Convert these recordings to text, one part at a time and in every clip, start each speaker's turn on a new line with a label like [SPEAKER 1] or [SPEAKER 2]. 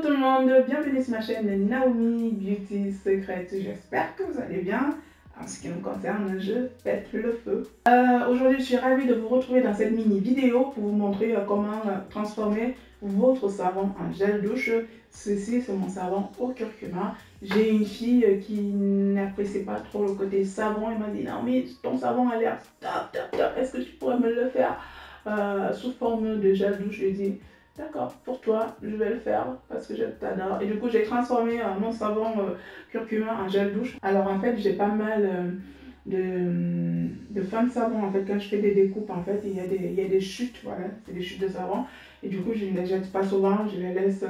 [SPEAKER 1] tout le monde, bienvenue sur ma chaîne Naomi Beauty Secrets. J'espère que vous allez bien. En ce qui me concerne, je pète le feu. Aujourd'hui, je suis ravie de vous retrouver dans cette mini vidéo pour vous montrer comment transformer votre savon en gel douche. Ceci, c'est mon savon au curcuma. J'ai une fille qui n'apprécie pas trop le côté savon. Elle m'a dit, Naomi, ton savon a l'air top, top, top. Est-ce que tu pourrais me le faire sous forme de gel douche? Je lui ai dit, d'accord, pour toi, je vais le faire parce que je t'adore. Et du coup, j'ai transformé mon savon curcuma en gel douche. Alors en fait, j'ai pas mal de fins de savon. En fait, quand je fais des découpes, en fait, il y a des chutes, voilà, c'est des chutes de savon. Et du coup, je ne les jette pas souvent, je les laisse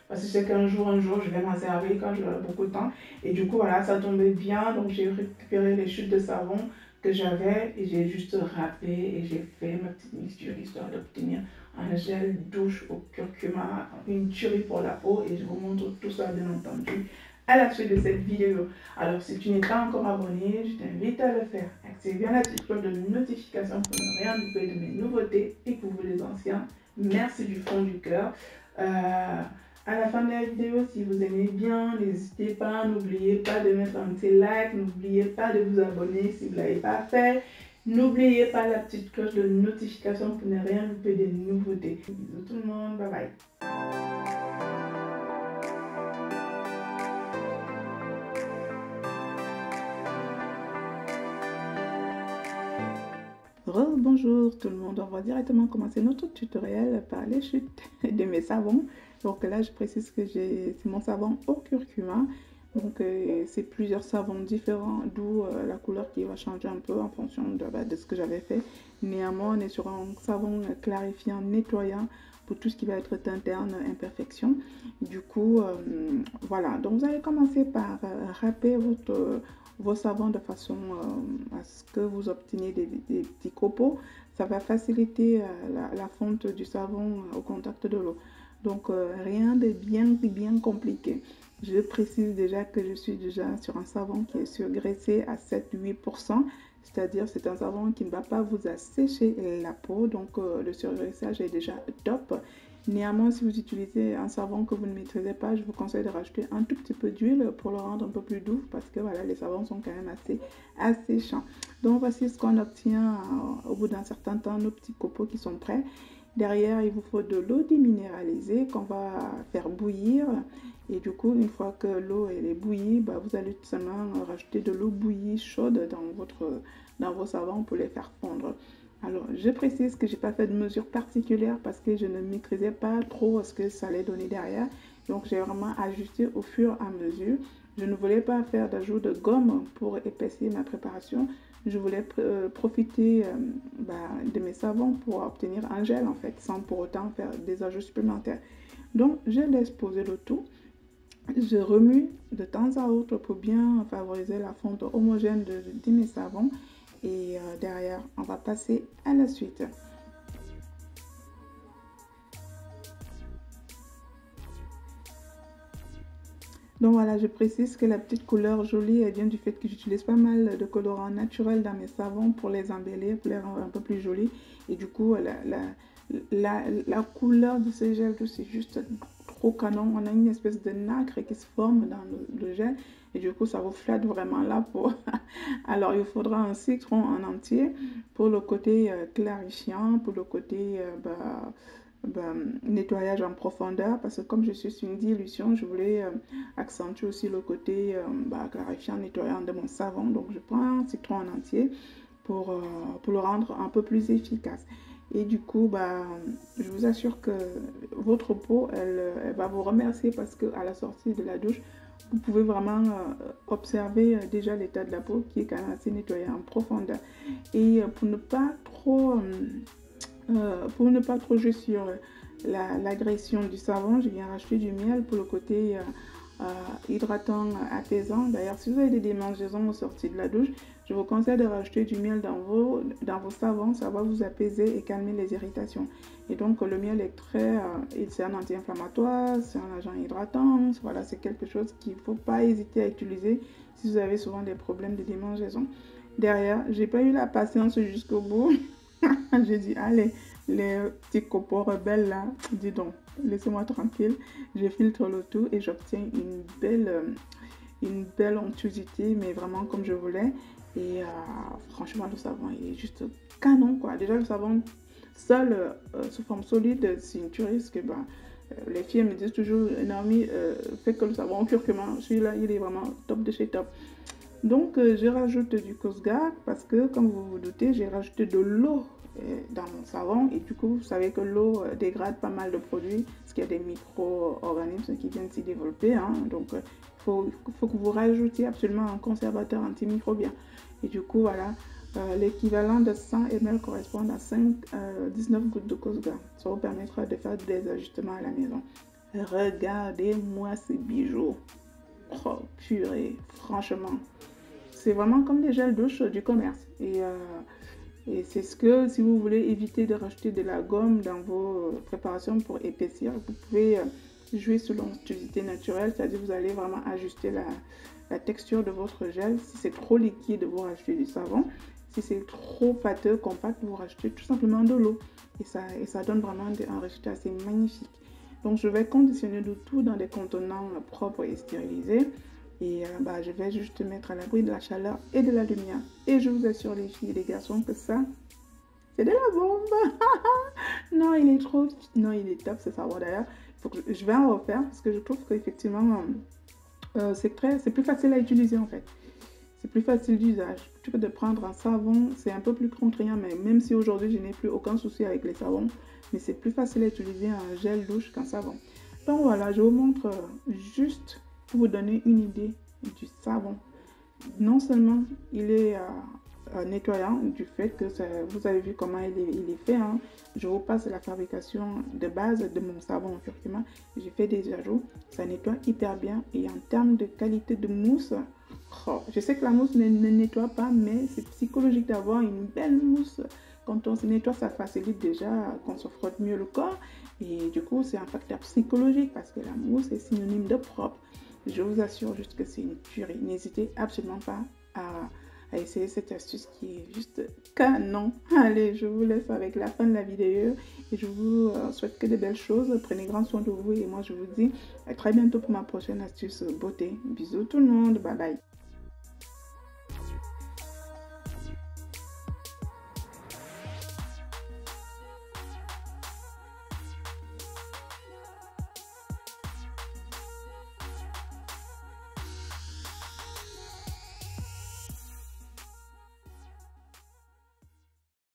[SPEAKER 1] parce que je sais qu'un jour, je vais m'en servir quand j'aurai beaucoup de temps. Et du coup, voilà, ça tombait bien. Donc, j'ai récupéré les chutes de savon que j'avais et j'ai juste râpé et j'ai fait ma petite mixture histoire d'obtenir un gel douche au curcuma, une tuerie pour la peau, et je vous montre tout ça bien entendu à la suite de cette vidéo. Alors si tu n'es pas encore abonné, je t'invite à le faire. Active bien la petite cloche de notification pour ne rien louper de mes nouveautés et pour vous les anciens, merci du fond du cœur. À la fin de la vidéo, si vous aimez bien, n'hésitez pas, n'oubliez pas de mettre un petit like, n'oubliez pas de vous abonner si vous ne l'avez pas fait. N'oubliez pas la petite cloche de notification pour ne rien louper des nouveautés. Bisous tout le monde, bye bye. Bonjour tout le monde, on va directement commencer notre tutoriel par les chutes de mes savons. Donc là je précise que c'est mon savon au curcuma. Donc c'est plusieurs savons différents, d'où la couleur qui va changer un peu en fonction de ce que j'avais fait. Néanmoins on est sur un savon clarifiant, nettoyant pour tout ce qui va être teint terne, imperfection. Du coup voilà, donc vous allez commencer par râper vos savons de façon à ce que vous obteniez des petits copeaux. Ça va faciliter la fonte du savon au contact de l'eau. Donc rien de bien compliqué. Je précise déjà que je suis déjà sur un savon qui est surgraissé à 7-8%, c'est-à-dire c'est un savon qui ne va pas vous assécher la peau, donc le surgraissage est déjà top. Néanmoins, si vous utilisez un savon que vous ne maîtrisez pas, je vous conseille de rajouter un tout petit peu d'huile pour le rendre un peu plus doux parce que voilà, les savons sont quand même assez asséchants. Donc voici ce qu'on obtient au bout d'un certain temps, nos petits copeaux qui sont prêts. Derrière, il vous faut de l'eau déminéralisée qu'on va faire bouillir. Et du coup, une fois que l'eau est bouillie, vous allez tout simplement rajouter de l'eau bouillie chaude dans vos savons pour les faire fondre. Alors, je précise que je n'ai pas fait de mesure particulière parce que je ne maîtrisais pas trop ce que ça allait donner derrière. Donc, j'ai vraiment ajusté au fur et à mesure. Je ne voulais pas faire d'ajout de gomme pour épaissir ma préparation. Je voulais profiter de mes savons pour obtenir un gel en fait, sans pour autant faire des ajouts supplémentaires. Donc, je laisse poser le tout. Je remue de temps à autre pour bien favoriser la fonte homogène de mes savons. Et derrière, on va passer à la suite. Donc voilà, je précise que la petite couleur jolie elle vient du fait que j'utilise pas mal de colorants naturels dans mes savons pour les embellir, pour les rendre un peu plus jolis. Et du coup, la couleur de ce gel, c'est juste trop canon. On a une espèce de nacre qui se forme dans le gel. Et du coup, ça vous flatte vraiment la peau. Alors, il faudra un citron en entier pour le côté clarifiant, pour le côté nettoyage en profondeur. Parce que comme je suis sur une dilution, je voulais accentuer aussi le côté clarifiant, nettoyant de mon savon. Donc, je prends un citron en entier pour le rendre un peu plus efficace. Et du coup, je vous assure que votre peau, elle va vous remercier parce qu'à la sortie de la douche, vous pouvez vraiment observer déjà l'état de la peau qui est quand même assez nettoyé en profondeur. Et pour ne pas trop jouer sur l'agression du savon, je viens rajouter du miel pour le côté hydratant, apaisant. D'ailleurs, si vous avez des démangeaisons au sortir de la douche, je vous conseille de rajouter du miel dans vos savons. Ça va vous apaiser et calmer les irritations. Et donc, le miel est c'est un anti-inflammatoire, c'est un agent hydratant. Voilà, c'est quelque chose qu'il ne faut pas hésiter à utiliser si vous avez souvent des problèmes de démangeaison. Derrière, j'ai pas eu la patience jusqu'au bout. J'ai dit, allez, les petits copeaux rebelles là, dis donc. laissez-moi tranquille. Je filtre le tout et j'obtiens une belle onctuosité, mais vraiment comme je voulais. Et franchement, le savon il est juste canon, quoi. Déjà, le savon seul, sous forme solide, c'est une tuerie, parce que ben, les filles me disent toujours, Naomi, fais que le savon au curcuma. Celui-là, il est vraiment top de chez top. Donc, je rajoute du Cosga parce que, comme vous vous doutez, j'ai rajouté de l'eau dans mon savon. Et du coup, vous savez que l'eau dégrade pas mal de produits parce qu'il y a des micro-organismes qui viennent s'y développer. Hein. Donc, faut que vous rajoutiez absolument un conservateur antimicrobien. Et du coup, voilà, l'équivalent de 100 ml correspond à 19 gouttes de Cosga. Ça vous permettra de faire des ajustements à la maison. Regardez-moi ces bijoux. Oh, purée, franchement. C'est vraiment comme des gels douche du commerce. Et c'est ce que, si vous voulez éviter de rajouter de la gomme dans vos préparations pour épaissir, vous pouvez jouer sur l'onctuosité naturelle, c'est-à-dire vous allez vraiment ajuster la texture de votre gel. Si c'est trop liquide, vous rajoutez du savon. Si c'est trop pâteux, compact, vous rajoutez tout simplement de l'eau. Et ça donne vraiment un résultat assez magnifique. Donc je vais conditionner le tout dans des contenants propres et stérilisés. Et je vais juste mettre à l'abri de la chaleur et de la lumière. Et je vous assure les filles et les garçons que ça, c'est de la bombe. Non, il est trop... Non, il est top ce savon d'ailleurs. Je vais en refaire parce que je trouve qu'effectivement, c'est plus facile à utiliser en fait. C'est plus facile d'usage. Tu peux te prendre un savon, c'est un peu plus contraignant, mais même si aujourd'hui je n'ai plus aucun souci avec les savons, mais c'est plus facile à utiliser un gel douche qu'un savon. Donc voilà, je vous montre juste pour vous donner une idée du savon. Non seulement il est nettoyant du fait que vous avez vu comment il est fait. Hein. Je vous passe la fabrication de base de mon savon au curcuma. J'ai fait des ajouts. Ça nettoie hyper bien. Et en termes de qualité de mousse, oh, je sais que la mousse ne nettoie pas, mais c'est psychologique d'avoir une belle mousse. Quand on se nettoie, ça facilite déjà qu'on se frotte mieux le corps. Et du coup, c'est un facteur psychologique parce que la mousse est synonyme de propre. Je vous assure juste que c'est une tuerie. N'hésitez absolument pas à essayer cette astuce qui est juste canon. Allez, je vous laisse avec la fin de la vidéo et je vous souhaite que de belles choses. Prenez grand soin de vous et moi je vous dis à très bientôt pour ma prochaine astuce beauté. Bisous tout le monde. Bye bye.